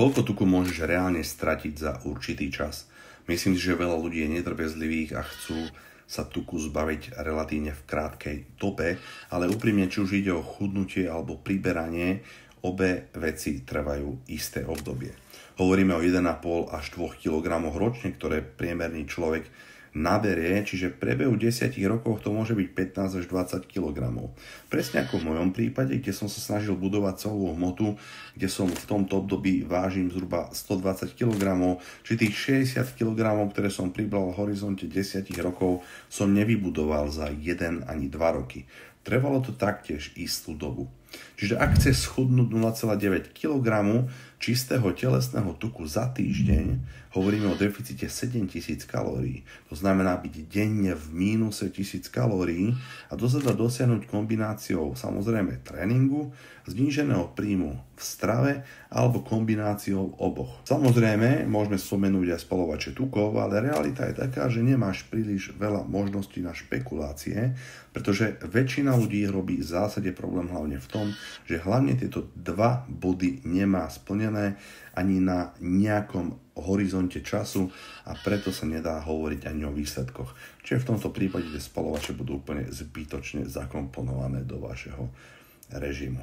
Koľko tuku môžeš reálne stratiť za určitý čas? Myslím si, že veľa ľudí je netrpezlivých a chcú sa tuku zbaviť relatívne v krátkej dobe, ale úprimne, či už ide o chudnutie alebo priberanie, obe veci trvajú isté obdobie. Hovoríme o 1,5 až 2 kg ročne, ktoré priemerný človek naberie, čiže v priebehu 10 rokov to môže byť 15 až 20 kg. Presne ako v mojom prípade, kde som sa snažil budovať celú hmotu, kde som v tomto období vážim zhruba 120 kg, či tých 60 kg, ktoré som pribral v horizonte 10 rokov, som nevybudoval za 1 ani 2 roky. Trvalo to taktiež istú dobu. Čiže ak chce schudnúť 0,9 kg čistého telesného tuku za týždeň, hovoríme o deficite 7000 kalórií. To znamená byť denne v mínuse 1000 kalórií a to sa dá dosiahnuť kombináciou samozrejme tréningu, zníženého príjmu v strave alebo kombináciou oboch. Samozrejme, môžeme spomenúť aj spalovače tukov, ale realita je taká, že nemáš príliš veľa možností na špekulácie, pretože väčšina ľudí robí v zásade problém hlavne v tom, že hlavne tieto dva body nemá splnené ani na nejakom horizonte času a preto sa nedá hovoriť ani o výsledkoch. Čiže v tomto prípade tie spalovače budú úplne zbytočne zakomponované do vašeho režimu.